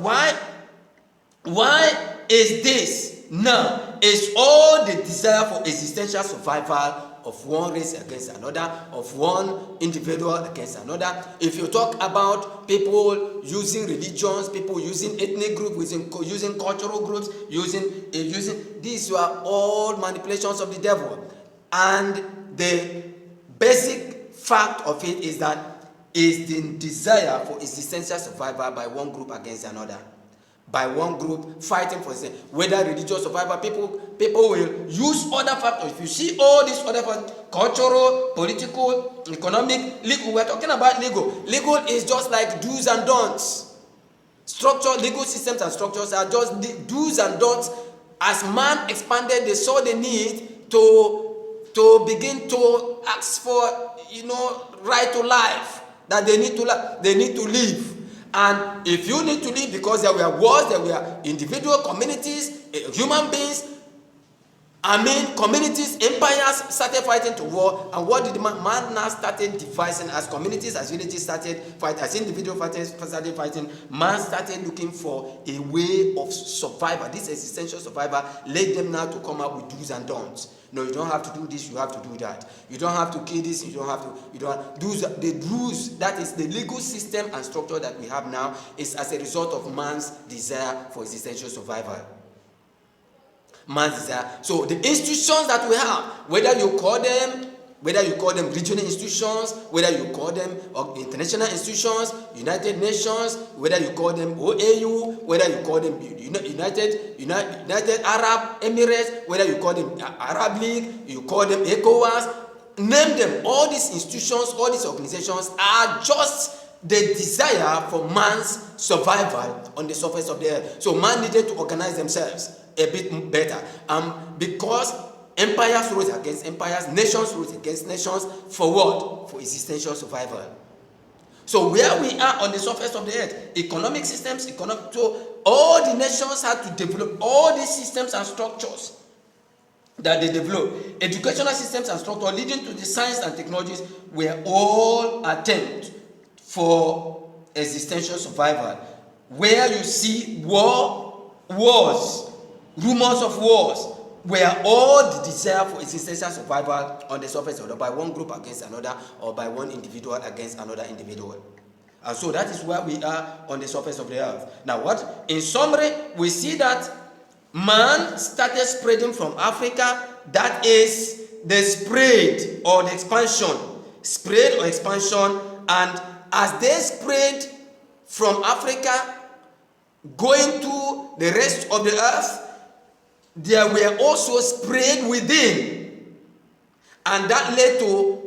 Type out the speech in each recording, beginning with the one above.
why is this? Now, it's all the desire for existential survival of one race against another, of one individual against another. If you talk about people using religions, people using ethnic groups, using cultural groups, using these were all manipulations of the devil. And the basic fact of it is that is the desire for existential survival by one group against another. By one group fighting for itself, whether religious survival, people will use other factors. If you see all these other factors, cultural, political, economic, legal, we're talking about legal. Legal is just like do's and don'ts. Legal systems and structures are just do's and don'ts. As man expanded, they saw the need to begin to ask for, right to life, that they need to live. And if you need to live, because there were wars, there were individual communities, human beings, communities, empires started fighting to war. And what did man now started devising as communities, as villages started fighting, as individual fighters started fighting, man started looking for a way of survival. This existential survival led them now to come up with do's and don'ts. No, you don't have to do this, you have to do that. You don't have to kill this, you don't have to do the rules. That is the legal system and structure that we have now is as a result of man's desire for existential survival. Man's desire. So the institutions that we have, whether you call them regional institutions, whether you call them international institutions, United Nations, whether you call them OAU, whether you call them United Arab Emirates, whether you call them Arab League, you call them ECOWAS, name them. All these institutions, all these organizations are just the desire for man's survival on the surface of the earth. So man needed to organize themselves a bit better. Because empires rose against empires, nations rose against nations, for what? For existential survival. So where we are on the surface of the earth, economic systems, so all the nations had to develop all these systems and structures that they develop. Educational systems and structures leading to the science and technologies were all attempts for existential survival. Where you see wars, rumors of wars, were all the desire for existential survival on the surface of the earth, by one group against another, or by one individual against another individual. And so that is where we are on the surface of the earth. Now what? In summary, we see that man started spreading from Africa. That is the spread or the expansion. Spread or expansion. And as they spread from Africa, going to the rest of the earth, there were also spread within. And that led to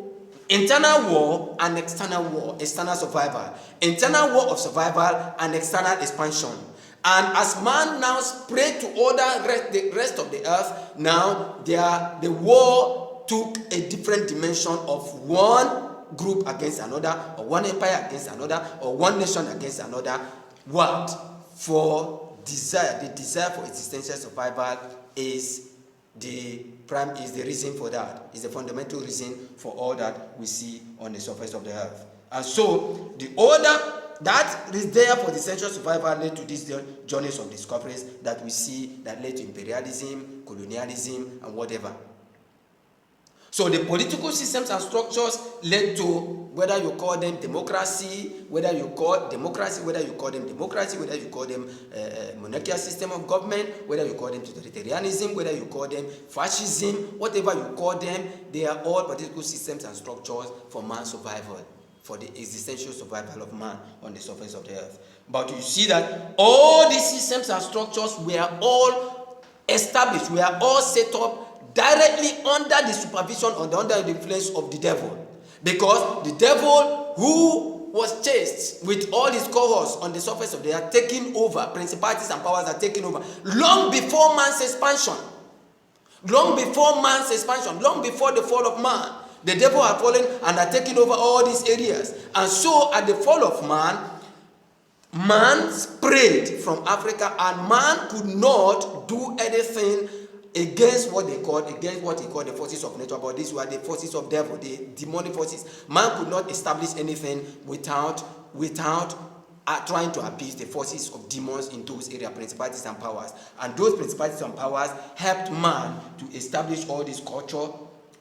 internal war and external war, external survival. Internal war of survival and external expansion. And as man now spread to the rest of the earth, now the war took a different dimension of one group against another, or one empire against another, or one nation against another. What? For desire, the desire for existential survival is the reason for that. Is the fundamental reason for all that we see on the surface of the earth. And so the order that is there for the essential survival led to these journeys of discoveries that we see that led to imperialism, colonialism, and whatever. So the political systems and structures led to, whether you call them democracy, whether you call them monarchical system of government, whether you call them totalitarianism, whether you call them fascism, whatever you call them, they are all political systems and structures for man's survival, for the existential survival of man on the surface of the earth. But you see that all these systems and structures were all established, were all set up directly under the supervision or under the influence of the devil. Because the devil, who was chased with all his cohorts on the surface of the earth, taking over, principalities and powers are taking over, long before man's expansion. Long before the fall of man, the devil had fallen and had taken over all these areas. And so at the fall of man spread from Africa, and man could not do anything against what he called the forces of nature. But these were the forces of devil, the demonic forces. Man could not establish anything without are trying to appease the forces of demons in those areas, principalities and powers. And those principalities and powers helped man to establish all this culture,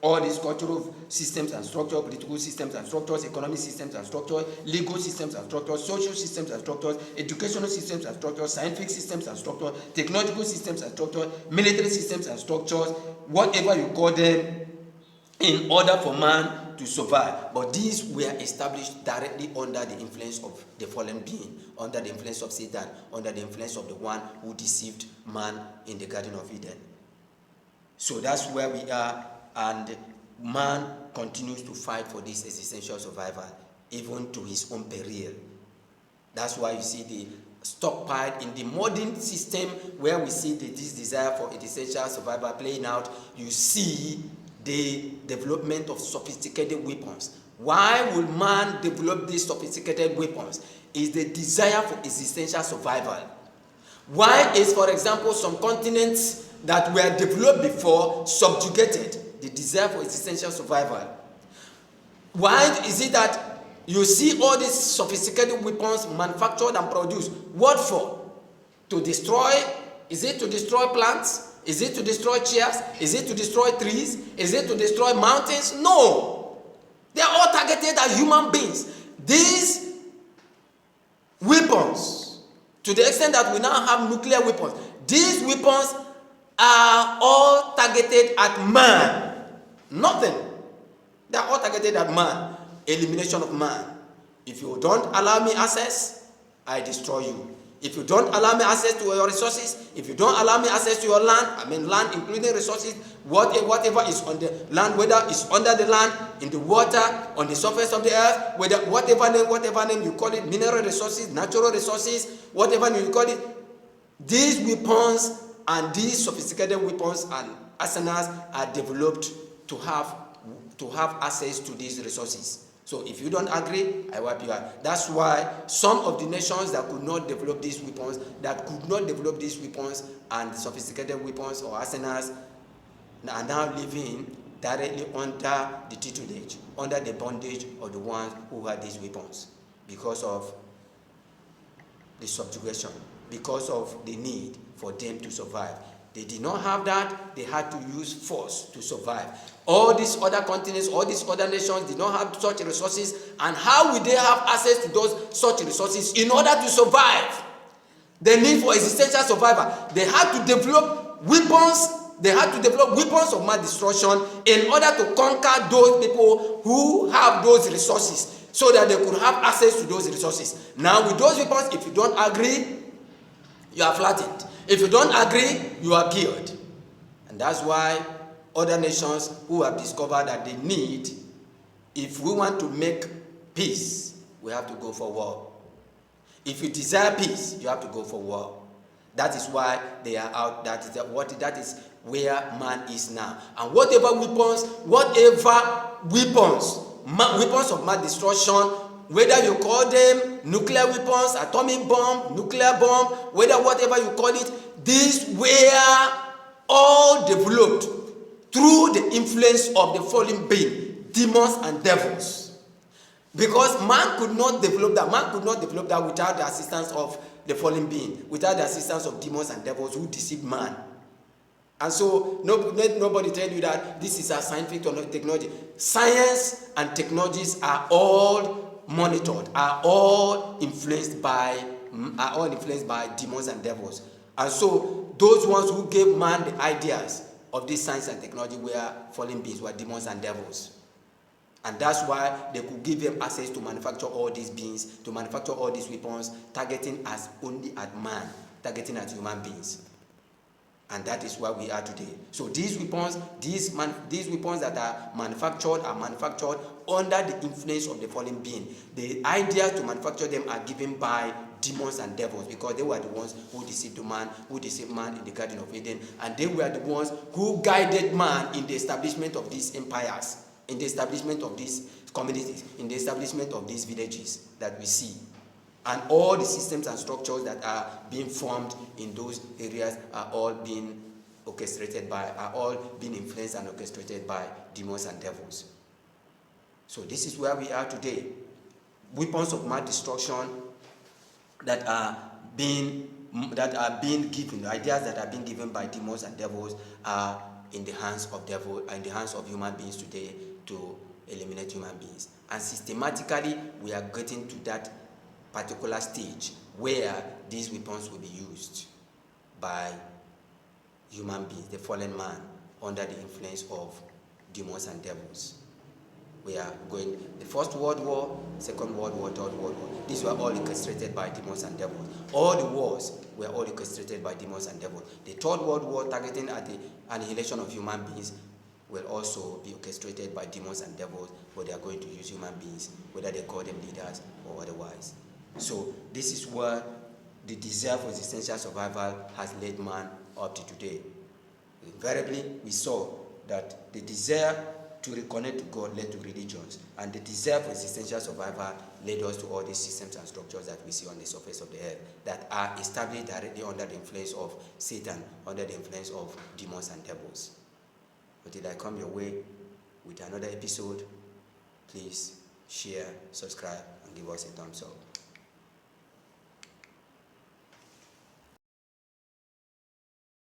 all these cultural systems and structures, political systems and structures, economic systems and structures, legal systems and structures, social systems and structures, educational systems and structures, scientific systems and structures, technological systems and structures, military systems and structures, whatever you call them, in order for man to survive. But these were established directly under the influence of the fallen being, under the influence of Satan, under the influence of the one who deceived man in the Garden of Eden. So that's where we are, and man continues to fight for this existential survival, even to his own peril. That's why you see the stockpile in the modern system, where we see this desire for existential survival playing out. You see the development of sophisticated weapons. Why will man develop these sophisticated weapons? Is the desire for existential survival. Why is, for example, some continents that were developed before subjugated? The desire for existential survival. Why is it that you see all these sophisticated weapons manufactured and produced? What for? To destroy? Is it to destroy plants? Is it to destroy chairs? Is it to destroy trees? Is it to destroy mountains? No. They are all targeted at human beings. These weapons, to the extent that we now have nuclear weapons, these weapons are all targeted at man. Nothing. They are all targeted at man. Elimination of man. If you don't allow me access, I destroy you. If you don't allow me access to your resources, if you don't allow me access to your land, land including resources, whatever is on the land, whether it's under the land, in the water, on the surface of the earth, whether whatever name you call it, mineral resources, natural resources, whatever name you call it, these weapons and these sophisticated weapons and arsenals are developed to have access to these resources. So if you don't agree, I wipe you out. That's why some of the nations that could not develop these weapons, and sophisticated weapons or arsenals, are now living directly under the tutelage, under the bondage of the ones who had these weapons, because of the subjugation, because of the need for them to survive. They did not have that. They had to use force to survive. All these other continents, all these other nations did not have such resources. And how would they have access to such resources in order to survive? The need for existential survival. They had to develop weapons. They had to develop weapons of mass destruction in order to conquer those people who have those resources, so that they could have access to those resources. Now, with those weapons, if you don't agree, you are flattened. If you don't agree, you are killed. And that's why other nations who have discovered that they need, if we want to make peace, we have to go for war. If you desire peace, you have to go for war. That is why they are out. That is where man is now. And whatever weapons of mass destruction, whether you call them nuclear weapons, atomic bomb, nuclear bomb, whatever you call it, these were all developed through the influence of the fallen being, demons and devils. Because man could not develop that. Man could not develop that without the assistance of the fallen being, without the assistance of demons and devils who deceived man. And so nobody tell you that this is a scientific technology. Science and technologies are all monitored, are all influenced by demons and devils. And so those ones who gave man the ideas of this science and technology were fallen beings, were demons and devils. And that's why they could give them access to manufacture all these beings, to manufacture all these weapons, targeting us only at man, targeting at human beings. And that is where we are today. So these weapons that are manufactured under the influence of the fallen being. The ideas to manufacture them are given by demons and devils, because they were the ones who deceived man in the Garden of Eden, and they were the ones who guided man in the establishment of these empires, in the establishment of these communities, in the establishment of these villages that we see. And all the systems and structures that are being formed in those areas are all being influenced and orchestrated by demons and devils. So this is where we are today. Weapons of mass destruction that are being given, the ideas that are being given by demons and devils are in the hands of human beings today to eliminate human beings. And systematically, we are getting to that particular stage where these weapons will be used by human beings, the fallen man, under the influence of demons and devils. We are going, the First World War, Second World War, Third World War, these were all orchestrated by demons and devils. All the wars were all orchestrated by demons and devils. The Third World War, targeting at the annihilation of human beings, will also be orchestrated by demons and devils, but they are going to use human beings, whether they call them leaders or otherwise. So this is where the desire for existential survival has led man up to today. Invariably, we saw that the desire to reconnect to God led to religions, and the desire for existential survival led us to all these systems and structures that we see on the surface of the earth that are established directly under the influence of Satan, under the influence of demons and devils. Until I come your way with another episode, please share, subscribe, and give us a thumbs up.